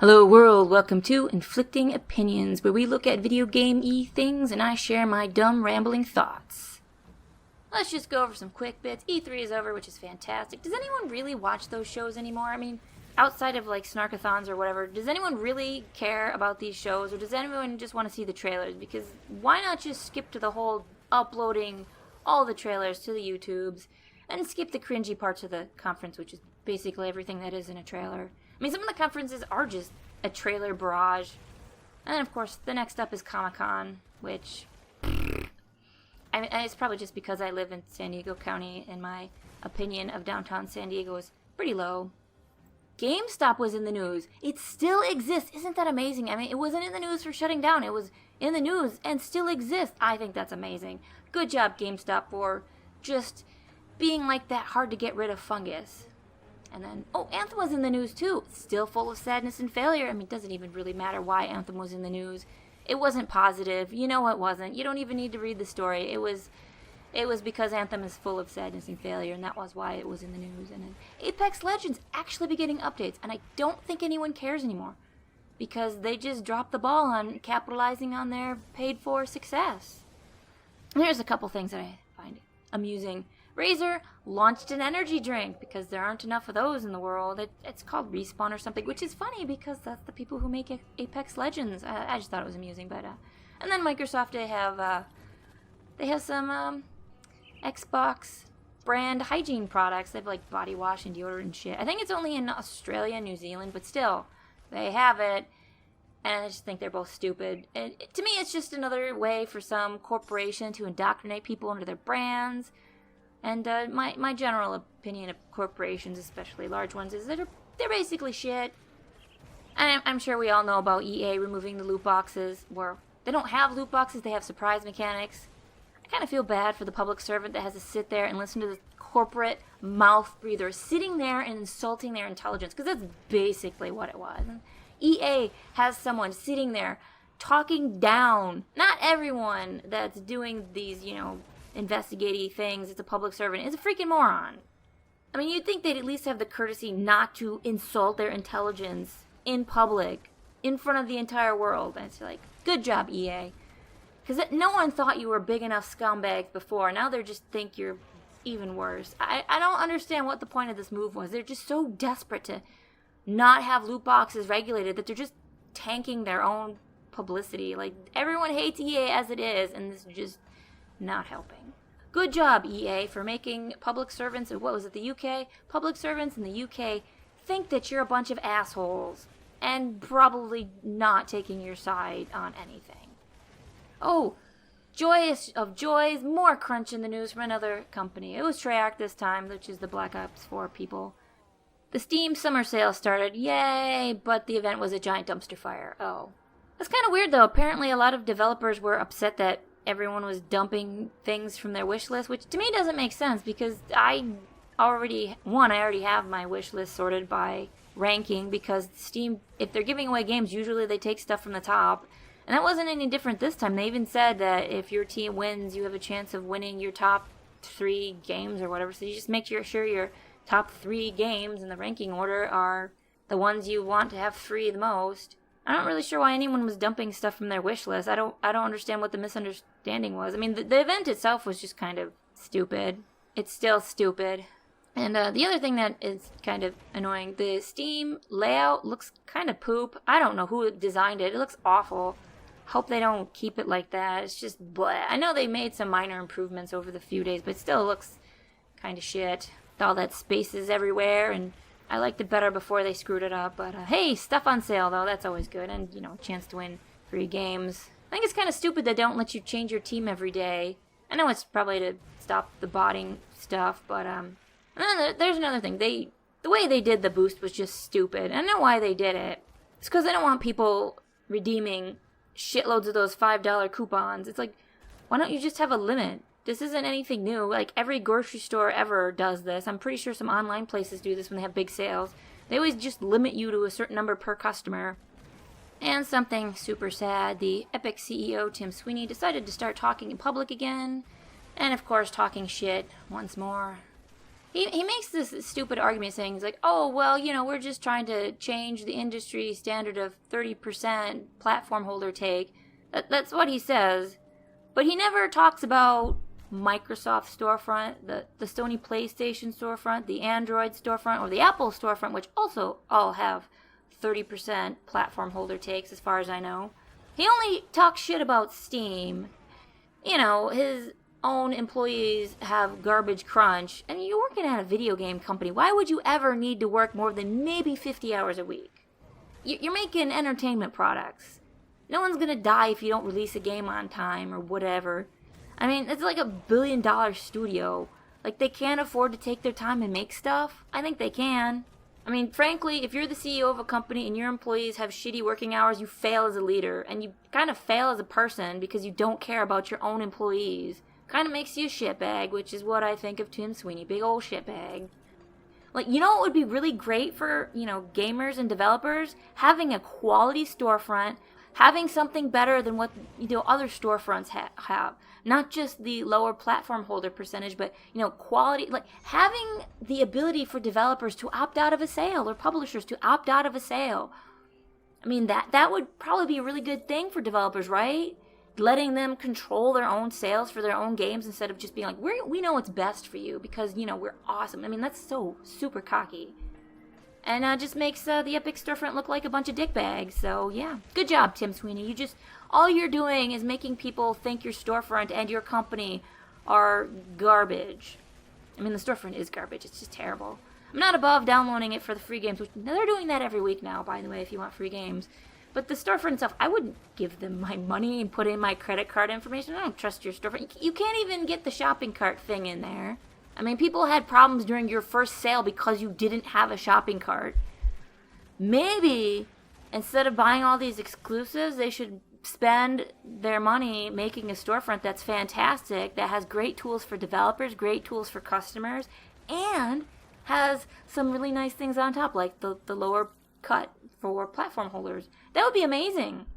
Hello world, welcome to Inflicting Opinions, where we look at video game-y things and I share my dumb rambling thoughts. Let's just go over some quick bits. E3 is over, which is fantastic. Does anyone really watch those shows anymore? I mean, outside of like Snarkathons or whatever, does anyone really care about these shows, or does anyone just want to see the trailers? Because why not just skip to the whole uploading all the trailers to the YouTubes and skip the cringy parts of the conference, which is basically everything that is in a trailer. I mean, some of the conferences are just a trailer barrage. And then, of course, the next up is Comic-Con, which... I mean, it's probably just because I live in San Diego County, and my opinion of downtown San Diego is pretty low. GameStop was in the news. It still exists. Isn't that amazing? I mean, it wasn't in the news for shutting down. It was in the news and still exists. I think that's amazing. Good job, GameStop, for just being like that hard to get rid of fungus. And then, Anthem was in the news too. Still full of sadness and failure. I mean, it doesn't even really matter why Anthem was in the news. It wasn't positive. You know it wasn't. You don't even need to read the story. It was because Anthem is full of sadness and failure, and that was why it was in the news. And then Apex Legends actually be getting updates, and I don't think anyone cares anymore, because they just dropped the ball on capitalizing on their paid-for success. Here's a couple things that I find amusing. Razer launched an energy drink because there aren't enough of those in the world. It's called Respawn or something, which is funny because that's the people who make Apex Legends. I just thought it was amusing, but and then Microsoft they have some Xbox brand hygiene products. They have like body wash and deodorant and shit. I think it's only in Australia and New Zealand, but still they have it. And I just think they're both stupid. To me, it's just another way for some corporation to indoctrinate people into their brands. And my general opinion of corporations, especially large ones, is that they're basically shit. And I'm sure we all know about EA removing the loot boxes, where they don't have loot boxes, they have surprise mechanics. I kind of feel bad for the public servant that has to sit there and listen to the corporate mouth breather sitting there and insulting their intelligence, because that's basically what it was. And EA has someone sitting there talking down. Not everyone that's doing these, investigative things, it's a public servant, is a freaking moron. I mean, you'd think they'd at least have the courtesy not to insult their intelligence in public, in front of the entire world. And it's like, good job, EA. Because no one thought you were big enough scumbags before. Now they just think you're even worse. I don't understand what the point of this move was. They're just so desperate to not have loot boxes regulated that they're just tanking their own publicity. Like, everyone hates EA as it is, and this is just not helping. Good job, EA, for making public servants, or what was it, the UK? Public servants in the UK think that you're a bunch of assholes and probably not taking your side on anything. Oh, joyous of joys, more crunch in the news from another company. It was Treyarch this time, which is the Black Ops 4 people. The Steam summer sale started, yay, but the event was a giant dumpster fire. Oh. That's kind of weird, though. Apparently a lot of developers were upset that everyone was dumping things from their wish list, which to me doesn't make sense, because I already have my wish list sorted by ranking, because Steam, if they're giving away games, usually they take stuff from the top, and that wasn't any different this time. They even said that if your team wins, you have a chance of winning your top 3 games or whatever, so you just make sure your top 3 games in the ranking order are the ones you want to have free the most. I'm not really sure why anyone was dumping stuff from their wish list. I don't understand what the misunderstanding was. I mean, the event itself was just kind of stupid. It's still stupid. And the other thing that is kind of annoying, the Steam layout looks kind of poop. I don't know who designed it. It looks awful. Hope they don't keep it like that. It's just bleh. I know they made some minor improvements over the few days, but it still looks kind of shit. With all that spaces everywhere, and I liked it better before they screwed it up, but hey, stuff on sale though, that's always good, and a chance to win free games. I think it's kind of stupid they don't let you change your team every day. I know it's probably to stop the botting stuff, but there's another thing. The way they did the boost was just stupid. I know why they did it. It's because they don't want people redeeming shitloads of those $5 coupons. It's like, why don't you just have a limit? This isn't anything new. Like, every grocery store ever does this. I'm pretty sure some online places do this when they have big sales. They always just limit you to a certain number per customer. And something super sad, the Epic CEO Tim Sweeny decided to start talking in public again. And of course, talking shit once more. He makes this stupid argument saying, he's like, oh, well, we're just trying to change the industry standard of 30% platform holder take. That's what he says. But he never talks about Microsoft storefront, the Sony PlayStation storefront, the Android storefront, or the Apple storefront, which also all have 30% platform holder takes as far as I know. He only talks shit about Steam. His own employees have garbage crunch, and you're working at a video game company. Why would you ever need to work more than maybe 50 hours a week? You're making entertainment products. No one's gonna die if you don't release a game on time or whatever. I mean, it's like $1 billion studio. Like, they can't afford to take their time and make stuff? I think they can. I mean, frankly, if you're the CEO of a company and your employees have shitty working hours, you fail as a leader, and you kind of fail as a person because you don't care about your own employees. Kind of makes you a shitbag, which is what I think of Tim Sweeny. Big old shitbag. Like, what would be really great for, gamers and developers? Having a quality storefront, having something better than what, other storefronts have. Not just the lower platform holder percentage, but, quality. Like, having the ability for developers to opt out of a sale or publishers to opt out of a sale. I mean, that would probably be a really good thing for developers, right? Letting them control their own sales for their own games instead of just being like, we know what's best for you because, we're awesome. I mean, that's so super cocky. And just makes the Epic storefront look like a bunch of dickbags. So, yeah. Good job, Tim Sweeny. All you're doing is making people think your storefront and your company are garbage. I mean, the storefront is garbage. It's just terrible. I'm not above downloading it for the free games, which they're doing that every week now, by the way, if you want free games. But the storefront itself, I wouldn't give them my money and put in my credit card information. I don't trust your storefront. You can't even get the shopping cart thing in there. I mean, people had problems during your first sale because you didn't have a shopping cart. Maybe, instead of buying all these exclusives, they should spend their money making a storefront that's fantastic, that has great tools for developers, great tools for customers, and has some really nice things on top, like the lower cut for platform holders. That would be amazing.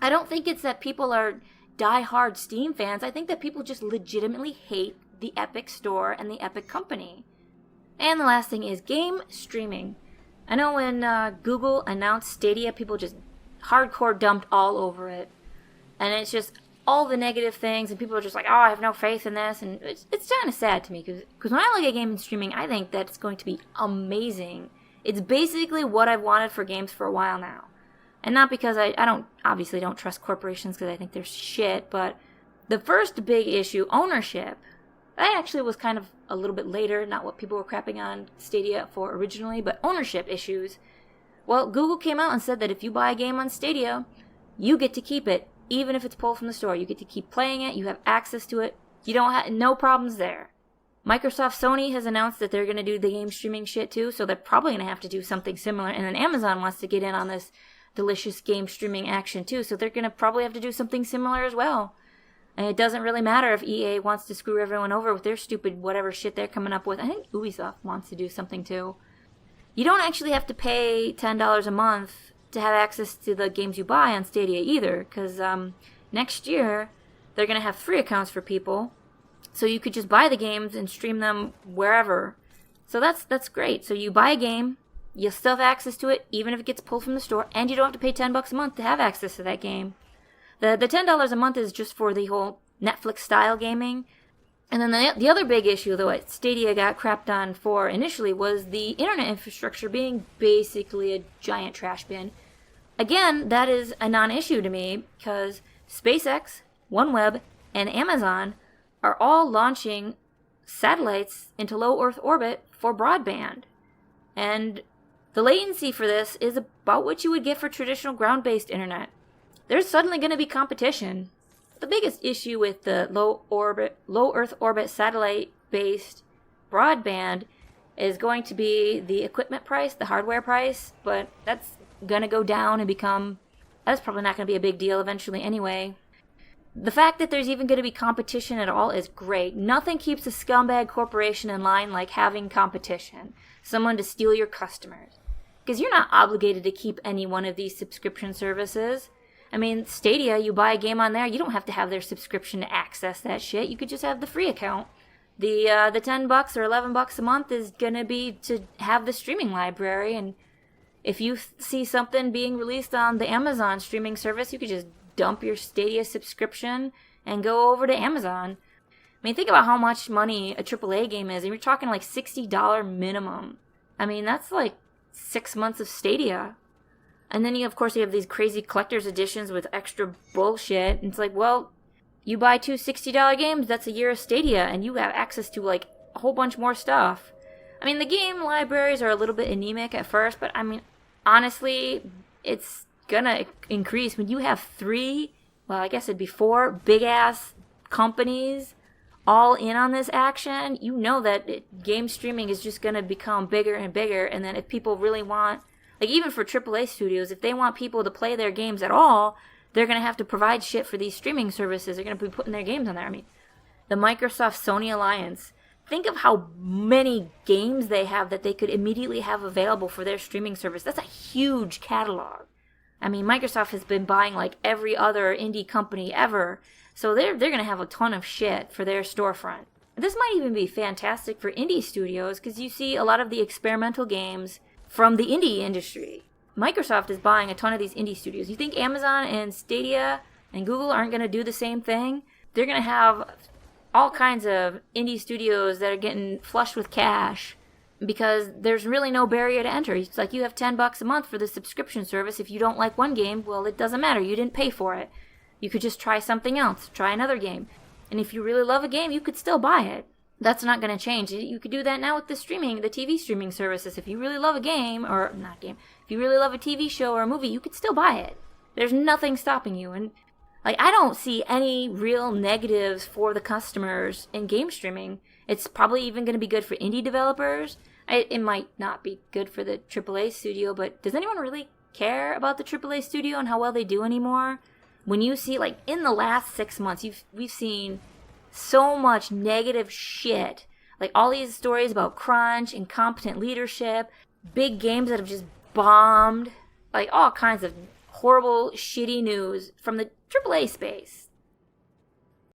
I don't think it's that people are die-hard Steam fans. I think that people just legitimately hate the Epic Store and the Epic company. And the last thing is game streaming. I know when Google announced Stadia, people just hardcore dumped all over it. And it's just all the negative things, and people are just like, oh, I have no faith in this. And it's kind of sad to me, because when I look at game streaming, I think that it's going to be amazing. It's basically what I've wanted for games for a while now. And not because I obviously don't trust corporations because I think they're shit, but the first big issue, ownership, that actually was kind of a little bit later, not what people were crapping on Stadia for originally, but ownership issues. Well, Google came out and said that if you buy a game on Stadia, you get to keep it, even if it's pulled from the store. You get to keep playing it, you have access to it, you don't have no problems there. Microsoft Sony has announced that they're going to do the game streaming shit too, so they're probably going to have to do something similar. And then Amazon wants to get in on this delicious game streaming action too, so they're going to probably have to do something similar as well. And it doesn't really matter if EA wants to screw everyone over with their stupid whatever shit they're coming up with. I think Ubisoft wants to do something too. You don't actually have to pay $10 a month to have access to the games you buy on Stadia either, because next year they're going to have free accounts for people. So you could just buy the games and stream them wherever. So that's great. So you buy a game, you still have access to it, even if it gets pulled from the store, and you don't have to pay $10 a month to have access to that game. The $10 a month is just for the whole Netflix-style gaming. And then the other big issue, though, what Stadia got crapped on for initially was the internet infrastructure being basically a giant trash bin. Again, that is a non-issue to me, because SpaceX, OneWeb, and Amazon are all launching satellites into low Earth orbit for broadband. And the latency for this is about what you would get for traditional ground-based internet. There's suddenly going to be competition. The biggest issue with the low Earth orbit satellite-based broadband is going to be the equipment price, the hardware price, but that's going to go down and that's probably not going to be a big deal eventually anyway. The fact that there's even going to be competition at all is great. Nothing keeps a scumbag corporation in line like having competition. Someone to steal your customers. Because you're not obligated to keep any one of these subscription services. I mean, Stadia, you buy a game on there, you don't have to have their subscription to access that shit. You could just have the free account. The $10 or $11 a month is gonna be to have the streaming library, and if you see something being released on the Amazon streaming service, you could just dump your Stadia subscription and go over to Amazon. I mean, think about how much money a AAA game is, and you're talking like $60 minimum. I mean, that's like 6 months of Stadia. And then, of course, you have these crazy collector's editions with extra bullshit. And it's like, well, you buy two $60 games, that's a year of Stadia, and you have access to like a whole bunch more stuff. I mean, the game libraries are a little bit anemic at first, but I mean, honestly, it's gonna increase when you have three, well, I guess it'd be four big-ass companies all in on this action. You know that game streaming is just gonna become bigger and bigger, and then if people really want, like even for AAA studios, if they want people to play their games at all, they're gonna have to provide shit for these streaming services. They're gonna be putting their games on there. I mean, the Microsoft-Sony alliance, think of how many games they have that they could immediately have available for their streaming service. That's a huge catalog. I mean, Microsoft has been buying like every other indie company ever, so they're going to have a ton of shit for their storefront. This might even be fantastic for indie studios because you see a lot of the experimental games from the indie industry. Microsoft is buying a ton of these indie studios. You think Amazon and Stadia and Google aren't going to do the same thing? They're going to have all kinds of indie studios that are getting flushed with cash because there's really no barrier to enter. It's like you have $10 a month for the subscription service. If you don't like one game, well, it doesn't matter. You didn't pay for it. You could just try something else, try another game. And if you really love a game, you could still buy it. That's not going to change. You could do that now with the TV streaming services. If you really love a game, or not game, if you really love a TV show or a movie, you could still buy it. There's nothing stopping you. And like, I don't see any real negatives for the customers in game streaming. It's probably even going to be good for indie developers. It might not be good for the AAA studio, but does anyone really care about the AAA studio and how well they do anymore? When you see, like, in the last 6 months, we've seen so much negative shit. Like, all these stories about crunch, incompetent leadership, big games that have just bombed, like, all kinds of horrible, shitty news from the AAA space.